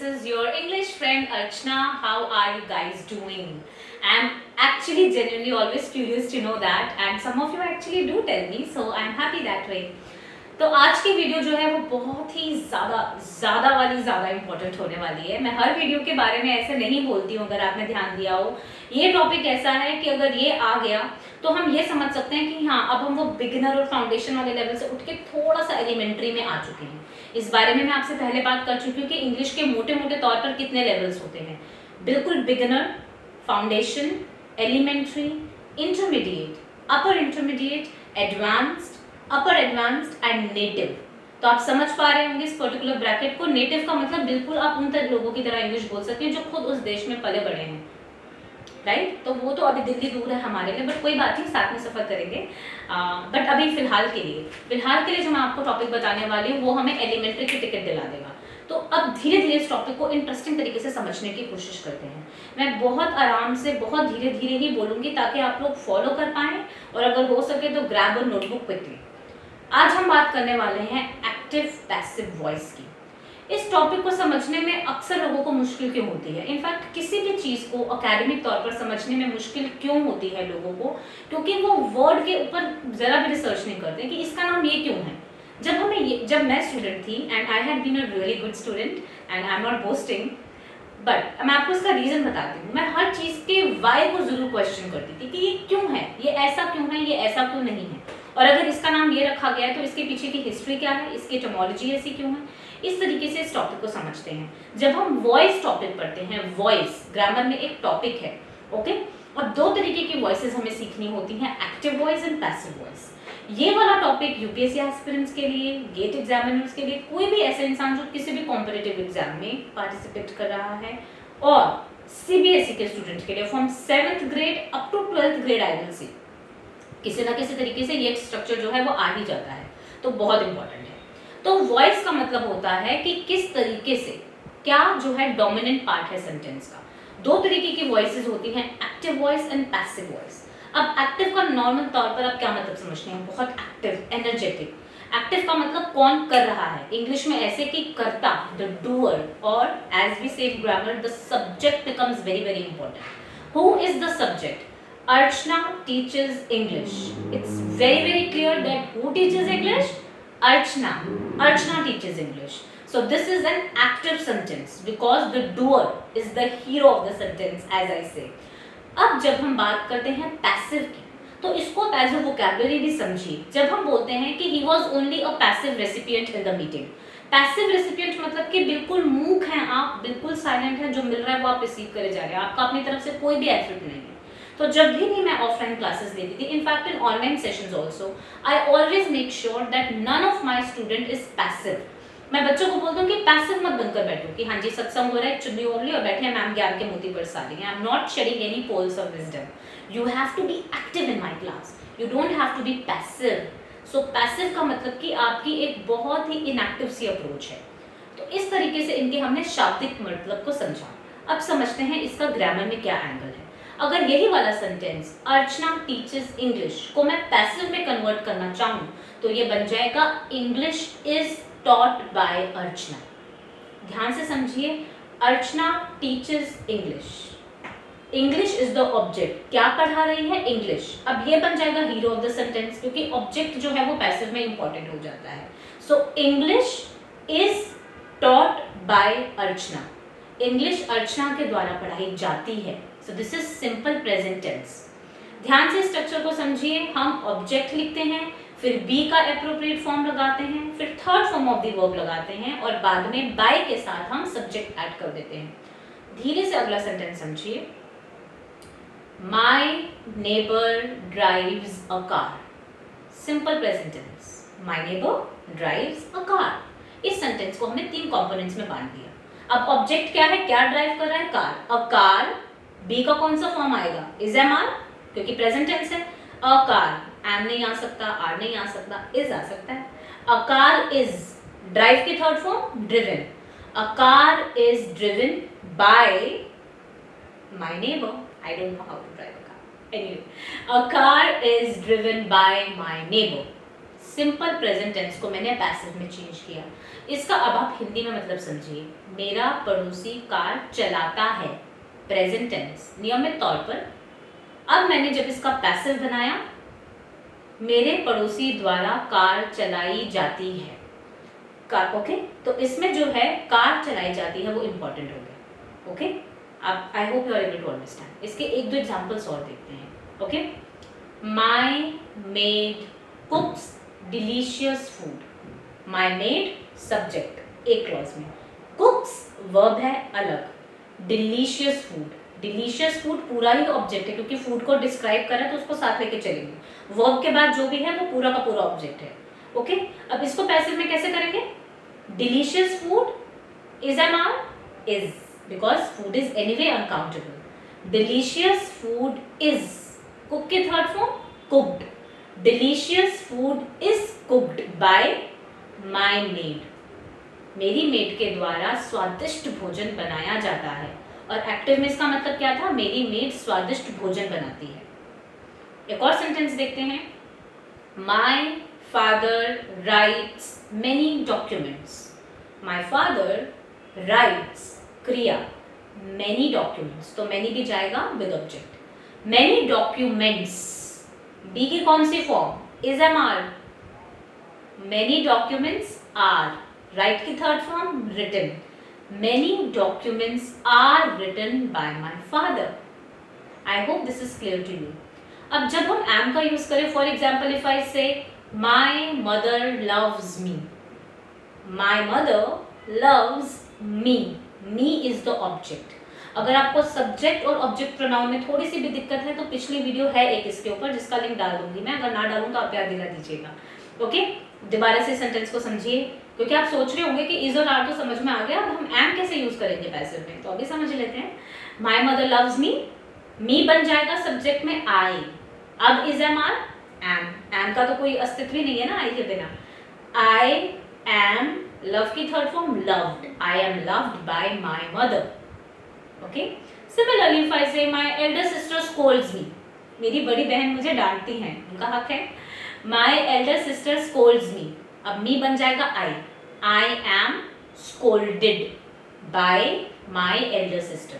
this is your English friend Archana. How are you guys doing? I'm actually genuinely always curious to know that, and some of you actually do tell me, so I'm happy that way. तो आज की video जो है वो बहुत ही ज़्यादा important होने वाली है। मैं हर वीडियो के बारे में ऐसे नहीं बोलती हूँ, अगर आपने ध्यान दिया हो। ये टॉपिक ऐसा है कि अगर ये आ गया तो हम ये समझ सकते हैं कि हाँ, अब हम वो बिगिनर और फाउंडेशन वाले लेवल से उठ के थोड़ा सा एलिमेंट्री में आ चुके हैं। इस बारे में मैं आपसे पहले बात कर चुकी हूँ कि इंग्लिश के मोटे मोटे तौर पर कितने लेवल्स होते हैं। बिल्कुल beginner, foundation, elementary, intermediate, upper intermediate, advanced, upper advanced and native. तो आप समझ पा रहे होंगे इस पर्टिकुलर ब्रैकेट को। नेटिव का मतलब बिल्कुल आप उन तक लोगों की तरह इंग्लिश बोल सकते हैं जो खुद उस देश में पले बड़े हैं, राइट। तो वो तो अभी दिल्ली दूर है हमारे लिए, बट कोई बात नहीं, साथ में सफर करेंगे। बट अभी फिलहाल के लिए जो मैं आपको टॉपिक बताने वाली हूँ वो हमें एलिमेंट्री की टिकट दिला देगा। तो अब धीरे धीरे इस टॉपिक को इंटरेस्टिंग तरीके से समझने की कोशिश करते हैं। मैं बहुत आराम से, बहुत धीरे धीरे ही बोलूंगी ताकि आप लोग फॉलो कर पाएं, और अगर हो सके तो ग्रैब अ नोटबुक क्विकली। आज हम बात करने वाले हैं एक्टिव पैसिव वॉइस की। इस टॉपिक को समझने में अक्सर लोगों को मुश्किल क्यों होती है? इनफैक्ट किसी भी चीज को एकेडमिक तौर पर समझने में मुश्किल क्यों होती है लोगों को? क्योंकि वो वर्ड के ऊपर जरा भी रिसर्च नहीं करते कि इसका नाम ये क्यों है। जब मैं स्टूडेंट थी, and I had been a really good student, and I am not boasting, but मैं आपको इसका रीजन बताती हूँ। मैं हर चीज के वाई को जरूर क्वेश्चन करती थी कि ये क्यों है, ये ऐसा क्यों है, ये ऐसा क्यों नहीं है, और अगर इसका नाम ये रखा गया है तो इसके पीछे की हिस्ट्री क्या है, इसकी एटिमोलॉजी ऐसी क्यों है। इस तरीके से इस टॉपिक को समझते हैं। जब हम वॉइस टॉपिक पढ़ते हैं, वॉइस ग्रामर में एक टॉपिक है, ओके। और दो तरीके की वॉइसेस हमें सीखनी होती हैं, active voice and passive voice. ये वाला टॉपिक यूपीएससी एस्पिरेंट्स के लिए, गेट एग्जामिनर्स के लिए, कोई भी ऐसा इंसान जो किसी भी कॉम्पिटिटिव एग्जाम में पार्टिसिपेट कर रहा है, और सीबीएसई के स्टूडेंट के लिए from 7th grade up to 12th grade I will see, किसी ना किसी तरीके से ये स्ट्रक्चर जो है वो आ ही जाता है। तो बहुत इंपॉर्टेंट है। तो वॉइस का मतलब होता है कि किस तरीके से, क्या जो है डोमिनेंट पार्ट है सेंटेंस का। दो तरीके की वॉइसेस होती हैं, active voice and passive voice. अब एक्टिव का नॉर्मल तौर पर आप क्या मतलब समझते हैं? बहुत एक्टिव, एनर्जेटिक। एक्टिव का मतलब कौन कर रहा है, इंग्लिश में ऐसे कि कर्ता, द डूअर, और एज वी से इन grammar the subject becomes very very important. Who is the subject? Archana teaches English. It's very very clear that who teaches English? Archana. Archana teaches English. So this is an active sentence because the doer is the hero of the sentence, as I say. अब जब हम बात करते हैं passive की, तो इसको as a vocabulary भी समझिए। जब हम बोलते हैं कि he was only a passive recipient in the meeting, passive recipient मतलब कि बिल्कुल मूक हैं आप, बिल्कुल साइलेंट हैं, जो मिल रहा है वो आप रिसीव करे जा रहे हैं, आपका अपनी तरफ से कोई भी एफर्ट नहीं है। तो जब भी मैं ऑफलाइन क्लासेस लेती थी, in fact in online sessions also, I always make sure that none of my student is passive. मैं बच्चों को बोलती हूँ कि पैसिव मत बनकर बैठो कि हाँ जी सत्संग हो रहा है, चुन्नी ओढ़ ली और बैठे हैं, मैम ज्ञान के मोती बरसा रही हैं। I am not sharing any pearls of wisdom. You have to be active in my class, you don't have to be passive. So passive का मतलब कि आपकी एक बहुत ही इनएक्टिव सी अप्रोच है। तो इस तरीके से इनके हमने शाब्दिक मतलब को समझा। अब समझते हैं इसका ग्रामर में क्या एंगल है। अगर यही वाला सेंटेंस अर्चना टीचेस इंग्लिश को मैं पैसिव में कन्वर्ट करना चाहूँ तो ये बन जाएगा English is taught by Archana. ध्यान से समझिए, Archana teaches English, English is the object. क्या पढ़ा रही है? इंग्लिश। अब ये बन जाएगा हीरो ऑफ द सेंटेंस, क्योंकि ऑब्जेक्ट जो है वो पैसिव में इंपॉर्टेंट हो जाता है। So English is taught by Archana, English Archana के द्वारा पढ़ाई जाती है। So this is simple present tense. ध्यान से स्ट्रक्चर को समझिए। हम ऑब्जेक्ट लिखते हैं, फिर बी का एप्रोप्रिएट फॉर्म लगाते हैं, फिर third form of the verb लगाते हैं, और बाद में बाय के साथ हम सब्जेक्ट ऐड कर देते हैं। धीरे से अगला सेंटेंस समझिए। My neighbour drives a car, simple present tense. My neighbour drives a car. इस सेंटेंस को हमने 3 कंपोनेंट्स में बांट दिया। अब ऑब्जेक्ट क्या है, क्या ड्राइव कर रहा है? कार। अ कार, बी का कौन सा फॉर्म आएगा? इज एम आर, क्योंकि प्रेजेंट टेंस है। अ कार, एम नहीं आ सकता, आर नहीं आ सकता, इज आ सकता है। अ कार इज, ड्राइव की third form driven. A car is driven by my neighbour. I don't know how to drive a car. Anyway, a car is driven by my neighbour. Simple present tense को मैंने passive में change किया। इसका अब आप हिंदी में मतलब समझिए। मेरा पड़ोसी कार चलाता है, प्रेजेंट टेंस नियमित तौर पर। अब मैंने जब इसका पैसिव बनाया, मेरे पड़ोसी द्वारा कार चलाई जाती है, कार। ओके, तो इसमें जो है कार चलाई जाती है वो इंपॉर्टेंट हो गया। ओके, अब I hope you are able to understand. इसके एक दो एग्जांपल्स और देखते हैं। Okay, my maid cooks delicious food. My maid subject एक क्लॉज में, कुक्स वर्ब है अलग, डिलीशियस फूड, डिलीशियस फूड पूरा ही ऑब्जेक्ट है क्योंकि फूड को डिस्क्राइब करें तो उसको साथ लेके चलेंगे। वर्ब के बाद जो भी है वो पूरा का पूरा ऑब्जेक्ट है। ओके, अब इसको पैसिव में कैसे करेंगे? Delicious food is am are is, because food is anyway uncountable. Delicious food is, cook की third form cooked. Delicious food is cooked by my maid, मेरी मेड के द्वारा स्वादिष्ट भोजन बनाया जाता है। और एक्टिव में इसका मतलब क्या था? मेरी मेड स्वादिष्ट भोजन बनाती है। एक और सेंटेंस देखते हैं। My father writes many documents. My father writes क्रिया, मेनी डॉक्यूमेंट्स, तो मेनी भी जाएगा with object. Many documents, be की कौन सी form? Is am are. Many documents are, write की third form written. Many documents are written by my father. I hope this is clear to you. अब जब हम am का use करें, for example if I से my mother loves me, my mother loves me, me is the object. अगर आपको subject और object pronoun में थोड़ी सी भी दिक्कत है तो पिछली वीडियो है एक इसके ऊपर, जिसका लिंक डाल दूंगी मैं, अगर ना डालूं तो आप याद दिला दीजिएगा। ओके, दोबारा से सेंटेंस को समझिए, क्योंकि आप सोच रहे होंगे कि इज और आर तो समझ में आ गया, अब हम एम कैसे यूज करेंगे पैसिव में, तो अभी समझ लेते हैं। My mother loves me, me बन जाएगा सब्जेक्ट में आई। अब is am are am, am का तो कोई अस्तित्व ही नहीं है ना आई के बिना। आई एम, लव की third form loved, I am loved by my mother. Okay, similarly if I say my elder sister scolds me, मेरी बड़ी बहन मुझे डांटती हैं, उनका हक है। My elder sister scolds me, अब मी बन जाएगा I. I am scolded by my elder sister.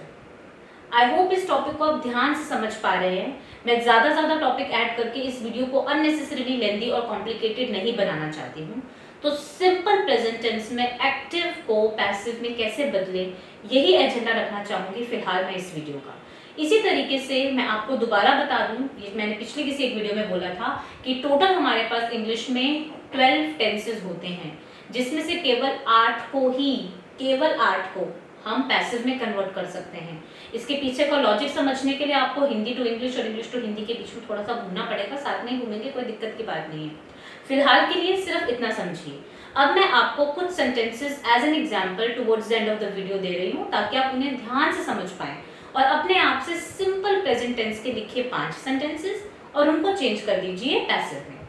I hope इस टॉपिक को आप ध्यान से समझ पा रहे हैं। मैं ज्यादा टॉपिक ऐड करके इस वीडियो को अननेसेसरीली लेंदी और कॉम्प्लिकेटेड नहीं बनाना चाहती हूँ। तो सिंपल प्रेजेंट टेंस में एक्टिव को पैसिव में कैसे बदले, यही एजेंडा रखना चाहूंगी फिलहाल मैं इस वीडियो का। इसी तरीके से मैं आपको दोबारा बता दूं, ये मैंने पिछली किसी एक वीडियो में बोला था कि टोटल हमारे पास इंग्लिश में 12 टेंसेस होते हैं, जिसमें से केवल 8 को हम पैसिव में कन्वर्ट कर सकते हैं। इसके पीछे का लॉजिक समझने के लिए आपको हिंदी टू इंग्लिश और इंग्लिश टू हिंदी के बीच में थोड़ा सा घूमना पड़ेगा, साथ में घूमेंगे, कोई दिक्कत की बात नहीं है। फिलहाल के लिए सिर्फ इतना समझिए। अब मैं आपको कुछ sentences as an example towards the end of the video दे रही हूँ, ताकि आप उन्हें ध्यान से समझ पाएं और अपने आप से सिंपल प्रेजेंट टेंस के लिखिए 5 सेंटेंसेस और उनको चेंज कर दीजिए पैसिव में।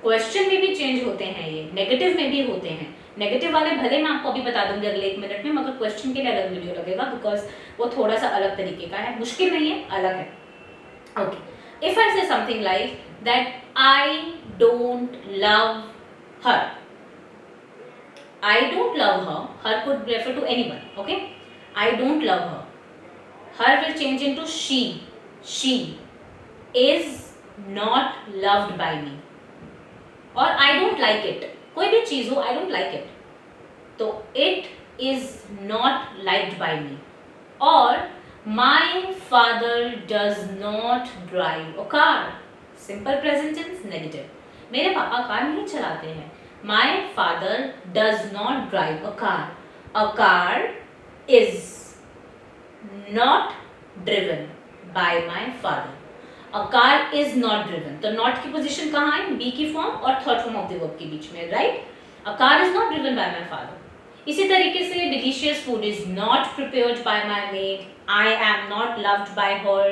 क्वेश्चन में भी चेंज होते हैं, ये नेगेटिव में भी होते हैं। नेगेटिव वाले भले मैं आपको अभी बता दूंगी अगले 1 मिनट में, मगर क्वेश्चन के लिए अलग वीडियो लगेगा, बिकॉज वो थोड़ा सा अलग तरीके का है, मुश्किल नहीं है, अलग है। ओके, इफ आई से something like that I don't love her, I don't love her could refer to anyone, okay? I don't love her. Her will change into she. She is not loved by me. और I don't like it. कोई भी चीज हो, I don't like it. तो it is not liked by me. और my father does not drive a car. Simple present tense negative. मेरे पापा car नहीं चलाते हैं। My father does not drive a car. A car is not driven by my father. A car is not driven. तो not की position कहाँ है? B की फॉर्म और third form of the verb के बीच में, right? A car is not driven by my father. इसी तरीके से delicious food is not prepared by my maid. I am not loved by her.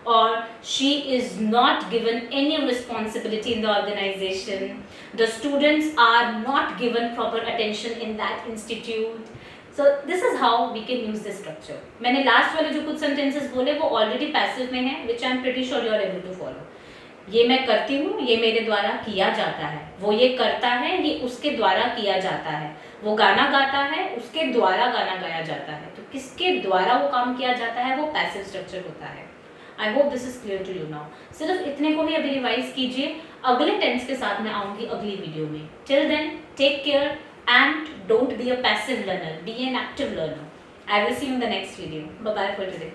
Or she is not given any responsibility in the organization. The students are not given proper attention in that institute. So this is how we can use this structure. मैंने last वाले जो कुछ sentences बोले वो already passive में हैं, which I am pretty sure you are able to follow. ये मैं करती हूँ, ये मेरे द्वारा किया जाता है, वो ये करता है, ये उसके द्वारा किया जाता है, वो गाना गाता है, उसके द्वारा गाना गाया जाता है। तो किसके द्वारा वो काम किया जाता है, वो पैसिव स्ट्रक्चर होता है। I hope this is clear to you now. सिर्फ इतने को ही अभी रिवाइज कीजिए, अगले टेंस के साथ मैं आऊंगी अगली वीडियो में। Till then take care and don't be a passive learner, be an active learner. I will see you in the next video. Bye bye for today.